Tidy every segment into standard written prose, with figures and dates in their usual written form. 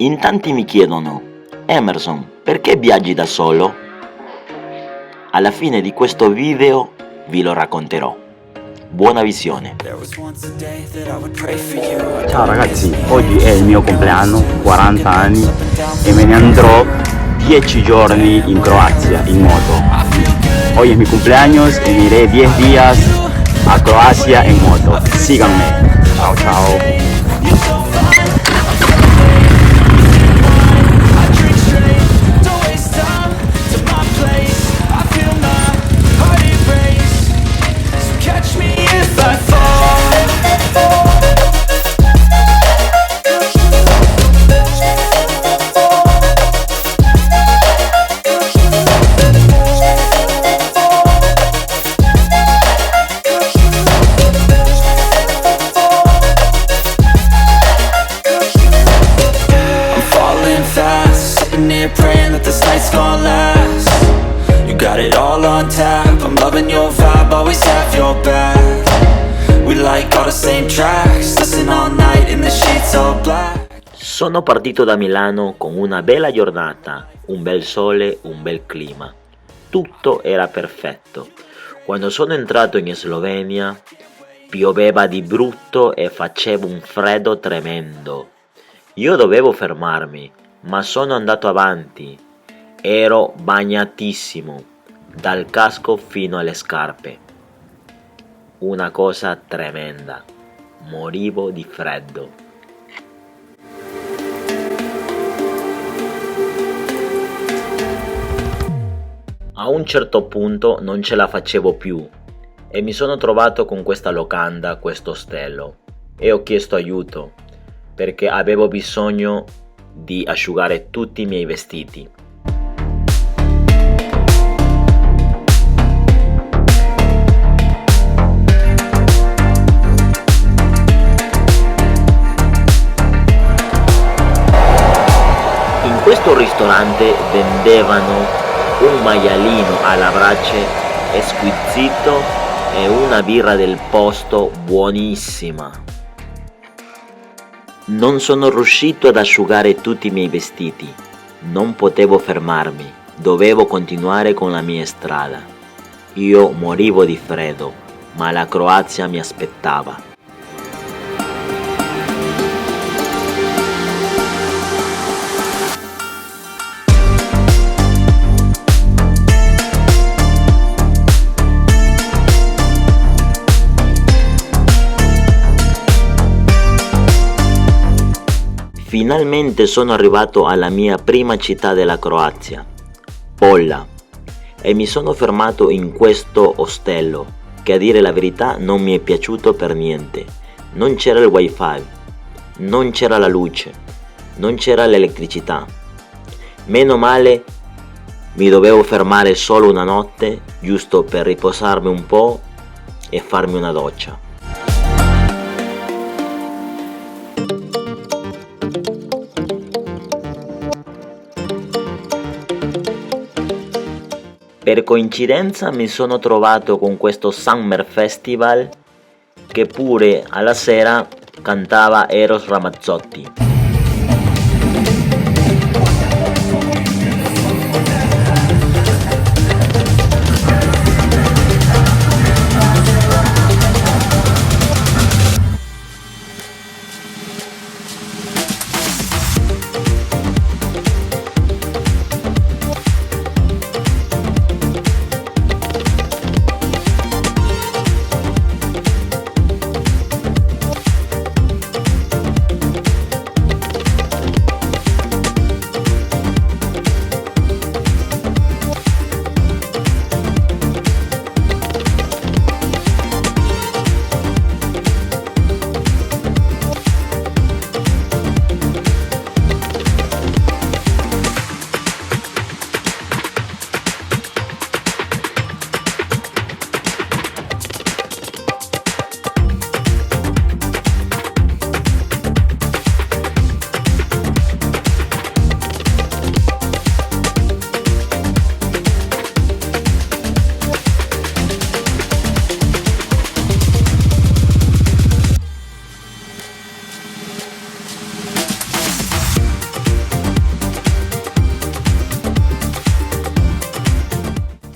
In tanti mi chiedono: Emerson, perché viaggi da solo? Alla fine di questo video vi lo racconterò. Buona visione. Ciao ragazzi, oggi è il mio compleanno, 40 anni, e me ne andrò 10 giorni in Croazia in moto. Hoy es mi cumpleaños y me iré 10 días a Croacia en moto. Síganme. Chao, chao. Praying that this night's gonna last. You got it all on tap. I'm loving your vibe, always have your back. We like all the same tracks. Listen all night in the sheets all black. Sono partito da Milano con una bella giornata, un bel sole, un bel clima. Tutto era perfetto. Quando sono entrato in Slovenia, pioveva di brutto e faceva un freddo tremendo. Io dovevo fermarmi, ma sono andato avanti. Ero bagnatissimo, dal casco fino alle scarpe. Una cosa tremenda. Morivo di freddo. A un certo punto non ce la facevo più e mi sono trovato con questa locanda, questo ostello, e ho chiesto aiuto perché avevo bisogno di asciugare tutti i miei vestiti. In questo ristorante vendevano un maialino alla brace squisito e una birra del posto buonissima. Non sono riuscito ad asciugare tutti i miei vestiti, non potevo fermarmi, dovevo continuare con la mia strada. Io morivo di freddo, ma la Croazia mi aspettava. Finalmente sono arrivato alla mia prima città della Croazia, Polla, e mi sono fermato in questo ostello che, a dire la verità, non mi è piaciuto per niente. Non c'era il wifi, non c'era la luce, non c'era l'elettricità. Meno male mi dovevo fermare solo una notte, giusto per riposarmi un po' e farmi una doccia. Per coincidenza mi sono trovato con questo Summer Festival che pure alla sera cantava Eros Ramazzotti.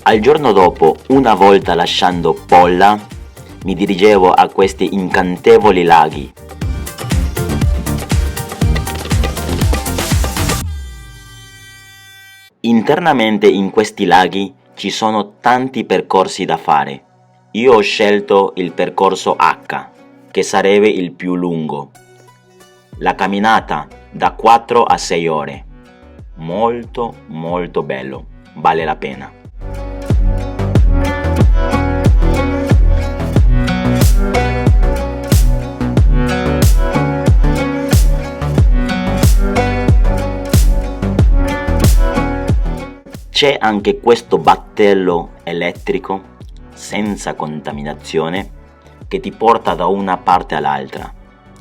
Al giorno dopo, una volta lasciando Polla, mi dirigevo a questi incantevoli laghi. Internamente in questi laghi ci sono tanti percorsi da fare. Io ho scelto il percorso H, che sarebbe il più lungo. La camminata da 4 a 6 ore. Molto molto bello, vale la pena. C'è anche questo battello elettrico senza contaminazione che ti porta da una parte all'altra.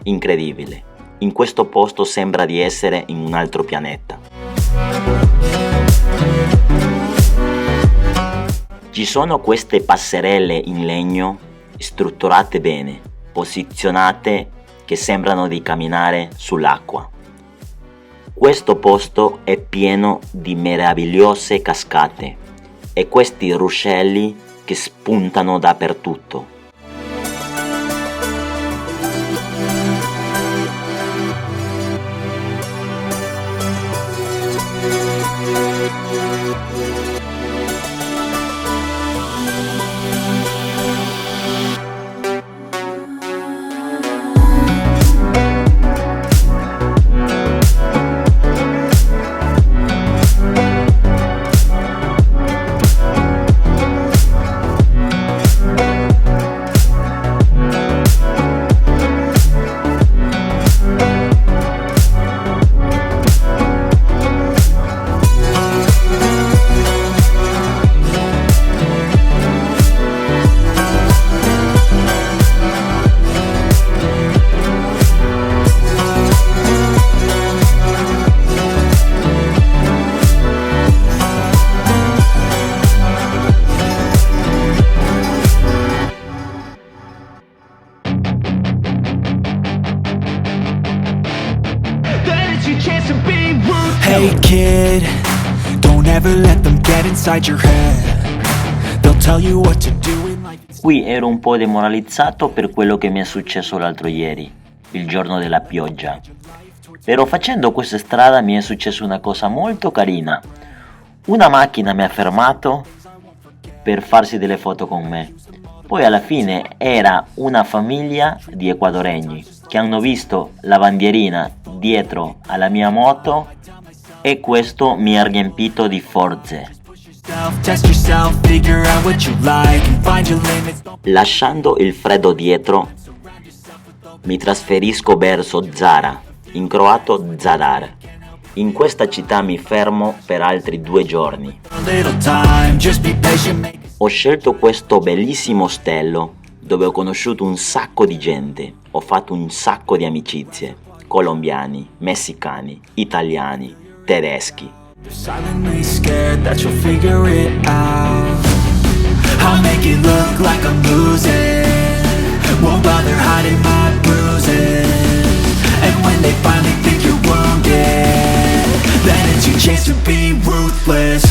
Incredibile. In questo posto sembra di essere in un altro pianeta. Ci sono queste passerelle in legno strutturate bene, posizionate che sembrano di camminare sull'acqua. Questo posto è pieno di meravigliose cascate e questi ruscelli che spuntano dappertutto. Hey kid, don't ever let them get inside your head. They'll tell you what to do in life. Qui ero un po' demoralizzato per quello che mi è successo l'altro ieri, il giorno della pioggia. Però facendo questa strada mi è successa una cosa molto carina. Una macchina mi ha fermato per farsi delle foto con me. Poi alla fine era una famiglia di ecuadoregni che hanno visto la bandierina dietro alla mia moto e questo mi ha riempito di forze. Lasciando il freddo dietro, mi trasferisco verso Zara, in croato Zadar. In questa città mi fermo per altri 2 giorni. Ho scelto questo bellissimo ostello dove ho conosciuto un sacco di gente, ho fatto un sacco di amicizie, colombiani, messicani, italiani, tedeschi. Silently scared that you'll figure it out. I'll make it look like I'm losing. Won't bother hiding my bruises. And when they finally think you're wounded, then it's your chance to be ruthless.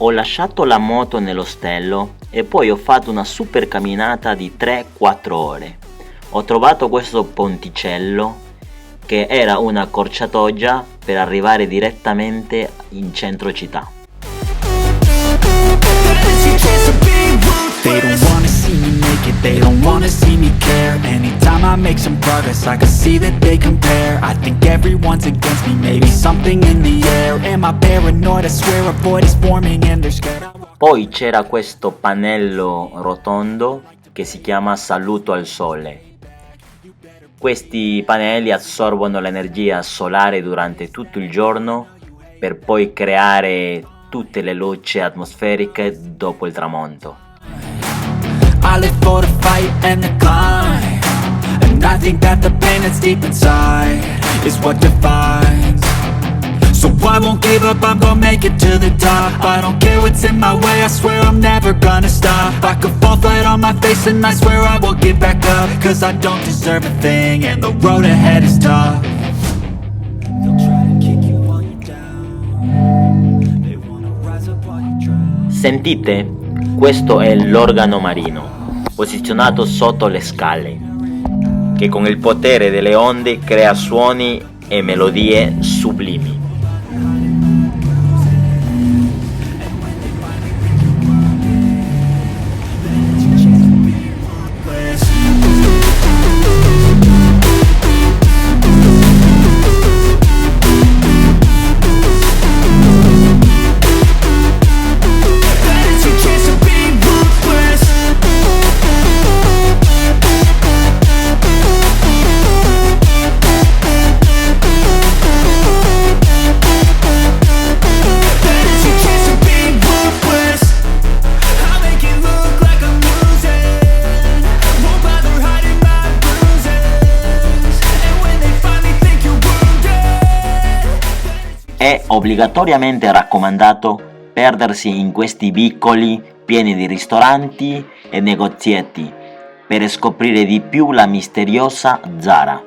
Ho lasciato la moto nell'ostello e poi ho fatto una super camminata di 3-4 ore. Ho trovato questo ponticello che era una accorciatoia per arrivare direttamente in centro città. They don't wanna see me make it, they don't wanna see me care. Anytime I make some progress, I can see that they compare. I think everyone's against me, maybe something in the air. Am I paranoid? I swear a void is forming and they're scared. Poi c'era questo pannello rotondo che si chiama Saluto al Sole. Questi pannelli assorbono l'energia solare durante tutto il giorno per poi creare tutte le luci atmosferiche dopo il tramonto. I live for the fight and the climb, and I think that the pain that's deep inside is what defines. So I won't give up, I'm gonna make it to the top. I don't care what's in my way, I swear I'm never gonna stop. I could fall flat on my face and I swear I will get back up, cause I don't deserve a thing and the road ahead is tough. Sentite? Questo è l'organo marino, posizionato sotto le scale, che con il potere delle onde crea suoni e melodie sublimi. È obbligatoriamente raccomandato perdersi in questi vicoli pieni di ristoranti e negozietti per scoprire di più la misteriosa Zara.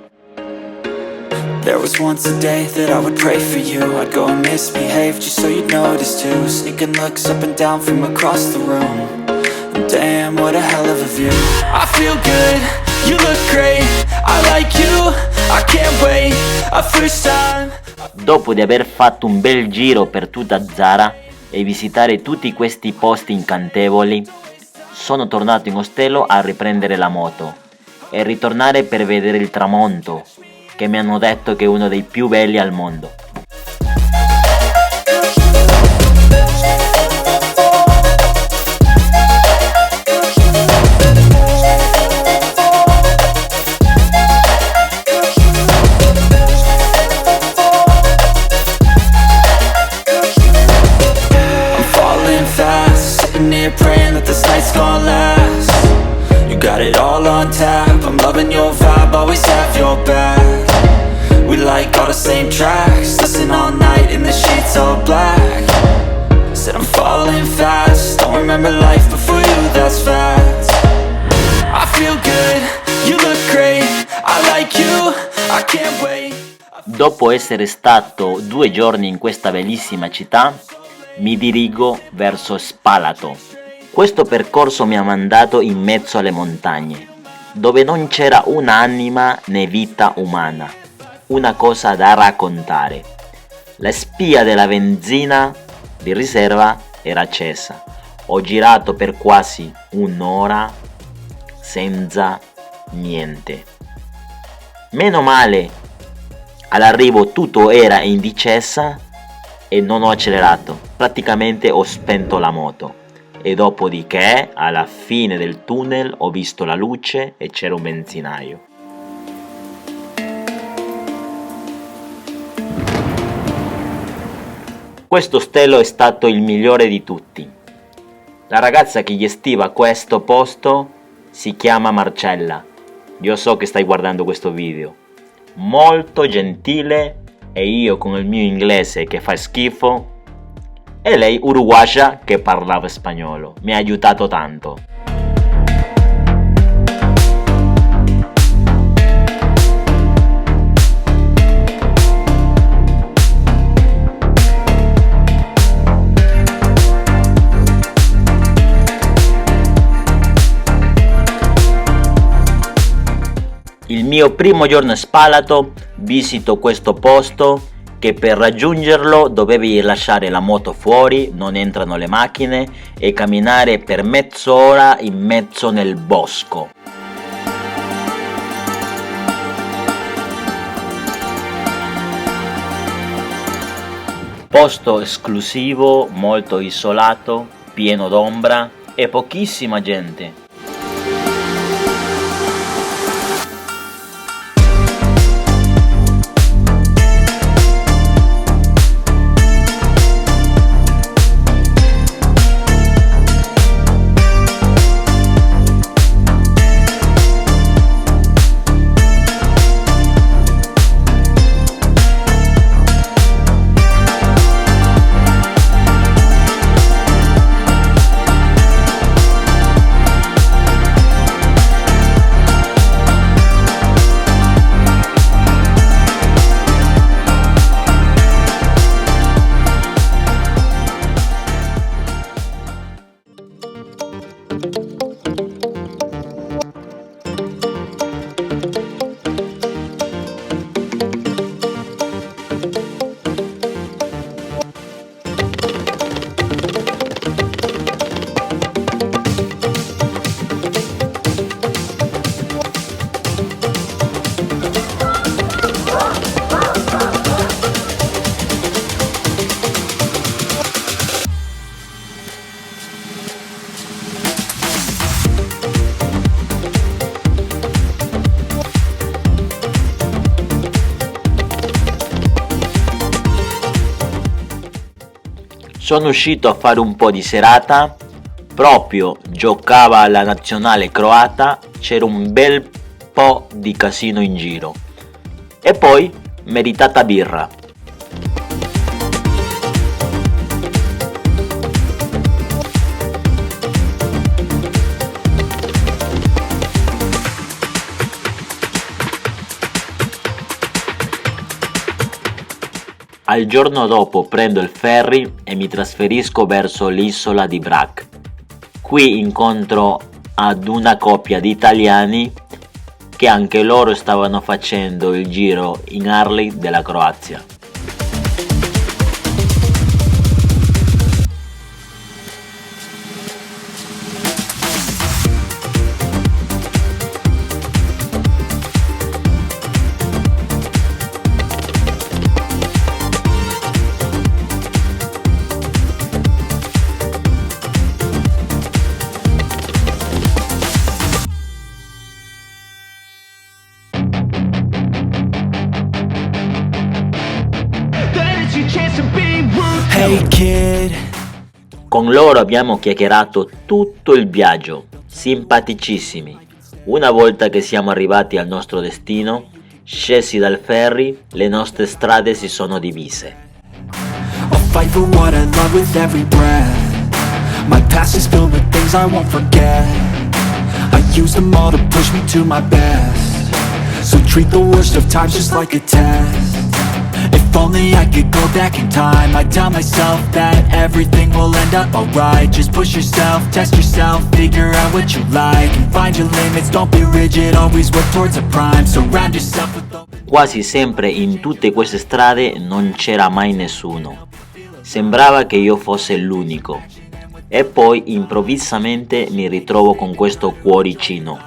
There was once a day that I would pray for you. I'd go and misbehave just so you'd notice too. Sneaking looks up and down from across the room. And damn, what a hell of a view. I feel good, you look great. I like you, I can't wait. A first time. Dopo di aver fatto un bel giro per tutta Zara e visitare tutti questi posti incantevoli, sono tornato in ostello a riprendere la moto e ritornare per vedere il tramonto, che mi hanno detto che è uno dei più belli al mondo. Praying that this night's gonna last. You got it all on tap. I'm loving your vibe, always have your back. We like all the same tracks. Listen all night in the sheets all black. Said I'm falling fast. Don't remember life before you, that's fact. I feel good, you look great. I like you, I can't wait. Dopo essere stato 2 giorni in questa bellissima città, mi dirigo verso Spalato. Questo percorso mi ha mandato in mezzo alle montagne, dove non c'era un'anima né vita umana, una cosa da raccontare. La spia della benzina di riserva era accesa. Ho girato per quasi un'ora senza niente. Meno male, all'arrivo tutto era in discesa e non ho accelerato, praticamente ho spento la moto. E dopodiché, alla fine del tunnel, ho visto la luce e c'era un benzinaio. Questo ostello è stato il migliore di tutti. La ragazza che gestiva questo posto si chiama Marcella. Io so che stai guardando questo video. Molto gentile, e io con il mio inglese che fa schifo, e lei uruguaya che parlava spagnolo. Mi ha aiutato tanto. Il mio primo giorno a Spalato visito questo posto che per raggiungerlo dovevi lasciare la moto fuori, non entrano le macchine, e camminare per mezz'ora in mezzo nel bosco. Posto esclusivo, molto isolato, pieno d'ombra e pochissima gente. Sono uscito a fare un po' di serata, proprio giocava la nazionale croata, c'era un bel po' di casino in giro. E poi meritata birra. Al giorno dopo prendo il ferry e mi trasferisco verso l'isola di Brač. Qui incontro ad una coppia di italiani che anche loro stavano facendo il giro in Harley della Croazia. Hey kid. Con loro abbiamo chiacchierato tutto il viaggio, simpaticissimi. Una volta che siamo arrivati al nostro destino, scesi dal ferry, le nostre strade si sono divise. I'll fight for what I love with every breath. My past is filled with things I won't forget. I use them all to push me to my best. So treat the worst of times just like a test. If only I could go back in time, I'd tell myself that everything will end up alright. Just push yourself, test yourself, figure out what you like, and find your limits, don't be rigid, always work towards a prime. Surround yourself with Quasi sempre in tutte queste strade non c'era mai nessuno. Sembrava che io fosse l'unico. E poi improvvisamente mi ritrovo con questo cuoricino.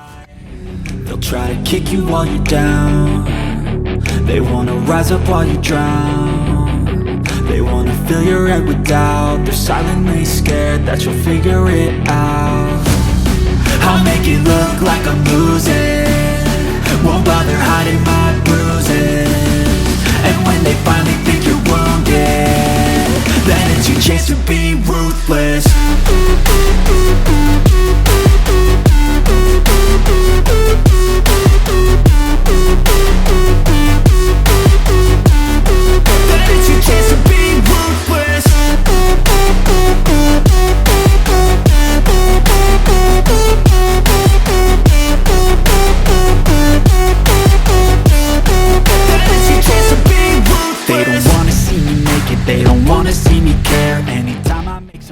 They'll try to kick you while you're down. They wanna rise up while you drown. They wanna fill your head with doubt. They're silently scared that you'll figure it out. I'll make it look like I'm losing. Won't bother hiding my bruises. And when they finally think you're wounded, then it's your chance to be ruthless.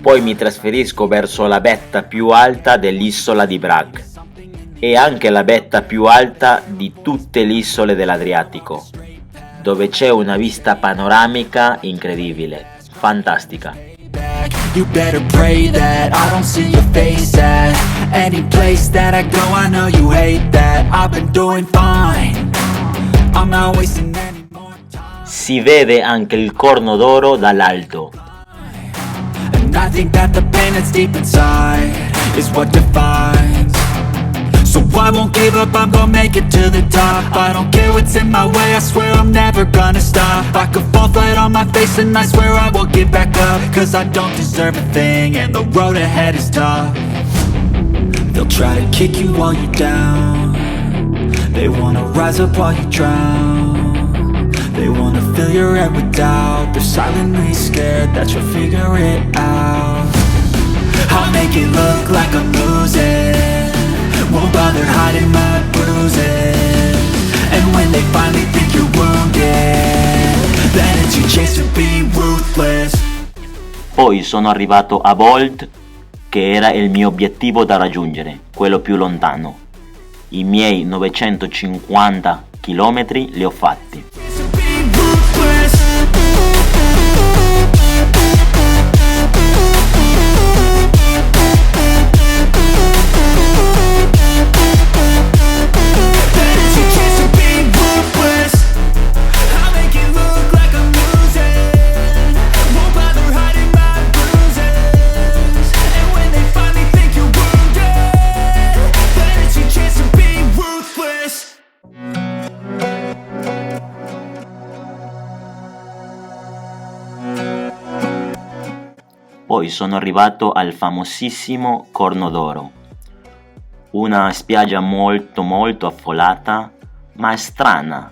Poi mi trasferisco verso la vetta più alta dell'isola di Brač e anche la vetta più alta di tutte le isole dell'Adriatico, dove c'è una vista panoramica incredibile, fantastica. You better pray that I don't see your face at any place that I go. I know you hate that. I've been doing fine. I'm not wasting any more time. Si vede anche il Corno d'Oro dall'alto. I think that the pain that's deep inside is what defines. So I won't give up, I'm gonna make it to the top. I don't care what's in my way, I swear I'm never gonna stop. I could fall flat on my face and I swear I won't get back up. Cause I don't deserve a thing and the road ahead is tough. They'll try to kick you while you're down. They wanna rise up while you drown. They wanna fill your head with doubt. They're silently scared that you'll figure it out. I'll make it look like I'm losing. Won't bother hiding my bruises. And when they finally think you're wounded, then it's your chance to be ruthless. Poi sono arrivato a Bold, che era il mio obiettivo da raggiungere, quello più lontano. I miei 950 chilometri li ho fatti. poi sono arrivato al famosissimo Corno d'Oro, una spiaggia molto molto affollata, ma strana,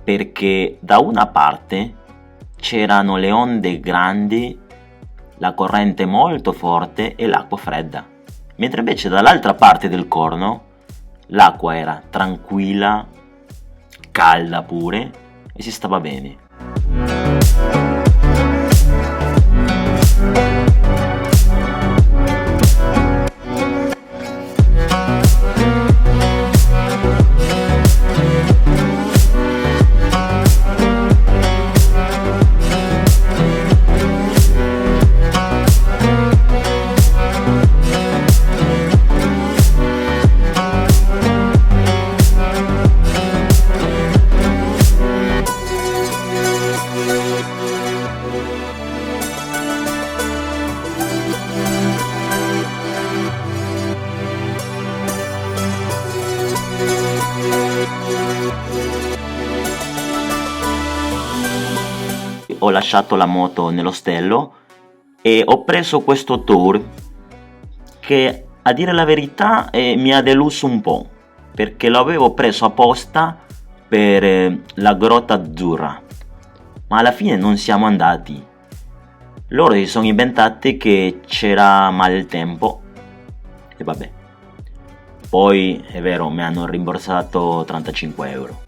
perché da una parte c'erano le onde grandi, la corrente molto forte e l'acqua fredda, mentre invece dall'altra parte del corno l'acqua era tranquilla, calda pure, e si stava bene. Ho lasciato la moto nell'ostello e ho preso questo tour che, a dire la verità, mi ha deluso un po', perché l'avevo preso apposta per la Grotta Azzurra, ma alla fine non siamo andati. Loro si sono inventati che c'era maltempo e vabbè. Poi è vero, mi hanno rimborsato 35 euro.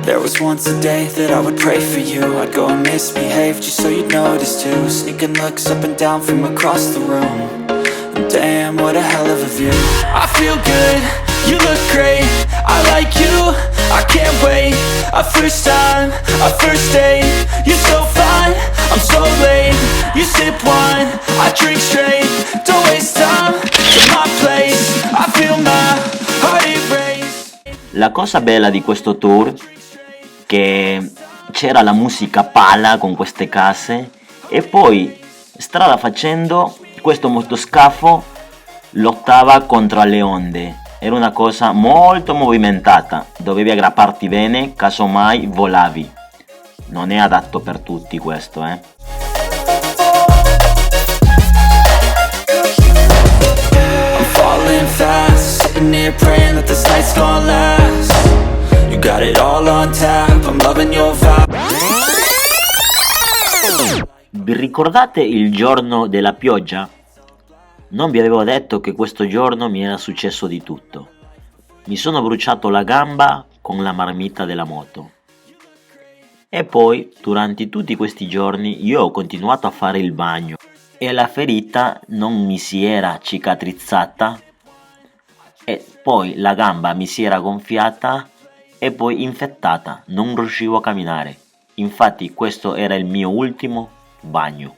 There was once a day that I would pray for you. I'd go and misbehave just so you'd notice too. Sneaking looks up and down from across the room. And damn, what a hell of a view. I feel good, you look great. I like you, I can't wait. A first time, a first date. You're so fine, I'm so late. You sip wine, I drink straight. Don't waste time to my place. I feel my heart erase. La cosa bella di questo tour che c'era la musica pala con queste case e poi strada facendo questo motoscafo lottava contro le onde. Era una cosa molto movimentata, dovevi aggrapparti bene, casomai volavi. Non è adatto per tutti questo, I'm falling fast, sitting here praying that this night's gonna last. You got it all on tap, I'm loving your vibe. Vi ricordate il giorno della pioggia? Non vi avevo detto che questo giorno mi era successo di tutto. Mi sono bruciato la gamba con la marmita della moto. E poi, durante tutti questi giorni, io ho continuato a fare il bagno e la ferita non mi si era cicatrizzata e poi la gamba mi si era gonfiata e poi infettata, non riuscivo a camminare. Infatti questo era il mio ultimo bagno.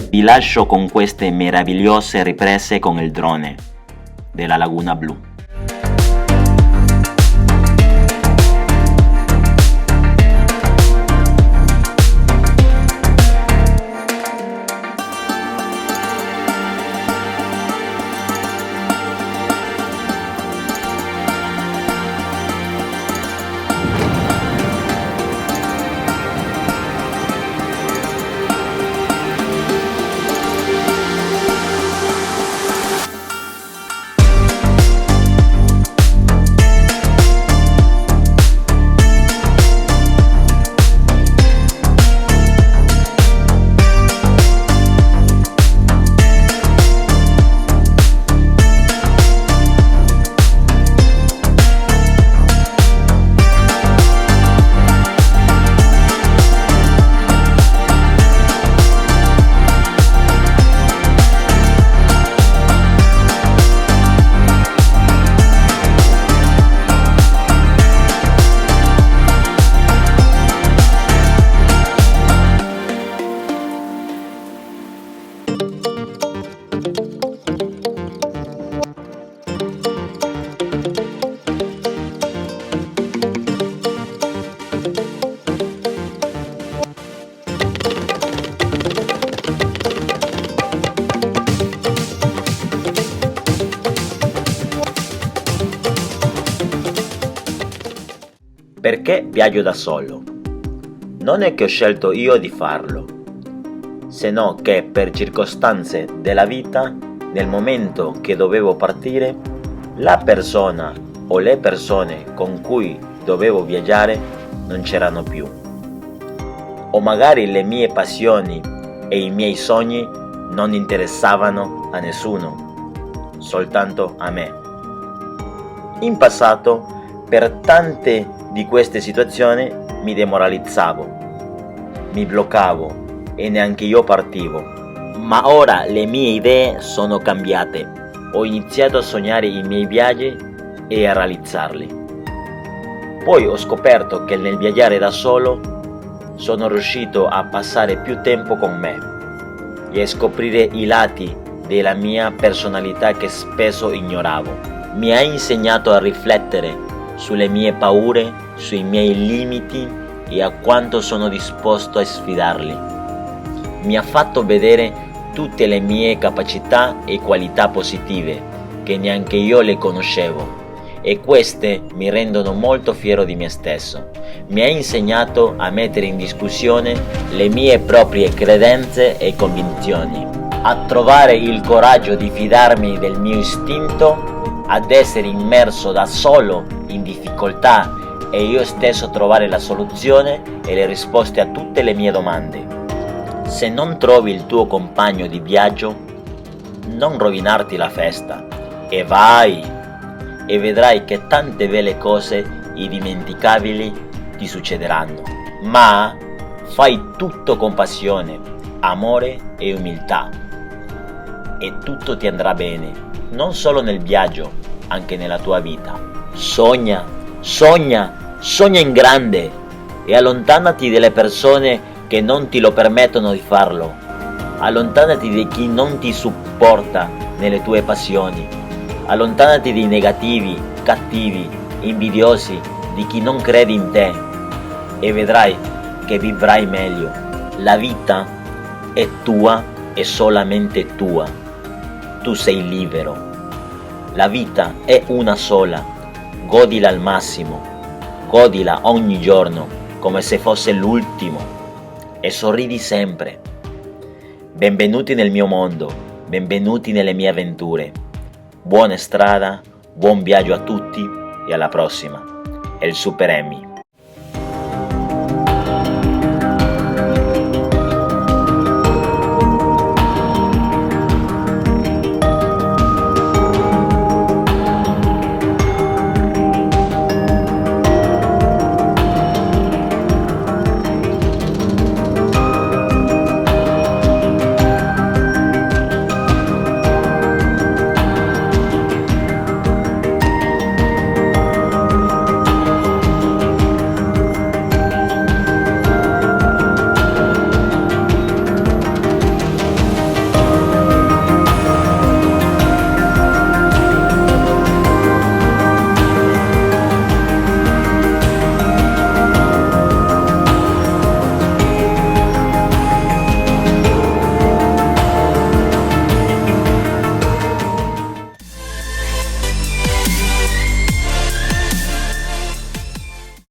Vi lascio con queste meravigliose riprese con il drone della Laguna Blu. Perché viaggio da solo? Non è che ho scelto io di farlo, se no che per circostanze della vita, nel momento che dovevo partire, la persona o le persone con cui dovevo viaggiare non c'erano più. O magari le mie passioni e i miei sogni non interessavano a nessuno, soltanto a me. In passato, per tante di queste situazioni mi demoralizzavo, mi bloccavo e neanche io partivo. Ma ora le mie idee sono cambiate. Ho iniziato a sognare i miei viaggi e a realizzarli. Poi ho scoperto che nel viaggiare da solo sono riuscito a passare più tempo con me e a scoprire i lati della mia personalità che spesso ignoravo. Mi ha insegnato a riflettere sulle mie paure, sui miei limiti e a quanto sono disposto a sfidarli. Mi ha fatto vedere tutte le mie capacità e qualità positive che neanche io le conoscevo, e queste mi rendono molto fiero di me stesso. Mi ha insegnato a mettere in discussione le mie proprie credenze e convinzioni, a trovare il coraggio di fidarmi del mio istinto, ad essere immerso da solo in difficoltà e io stesso trovare la soluzione e le risposte a tutte le mie domande. Se non trovi il tuo compagno di viaggio, non rovinarti la festa e vai! E vedrai che tante belle cose indimenticabili ti succederanno. Ma fai tutto con passione, amore e umiltà e tutto ti andrà bene, non solo nel viaggio, anche nella tua vita. Sogna, sogna, sogna in grande e allontanati dalle persone che non ti lo permettono di farlo. Allontanati di chi non ti supporta nelle tue passioni. Allontanati dai negativi, cattivi, invidiosi, di chi non crede in te, e vedrai che vivrai meglio. La vita è tua e solamente tua. Tu sei libero. La vita è una sola. Godila al massimo. Godila ogni giorno come se fosse l'ultimo e sorridi sempre. Benvenuti nel mio mondo, benvenuti nelle mie avventure. Buona strada, buon viaggio a tutti e alla prossima. El Super Emi.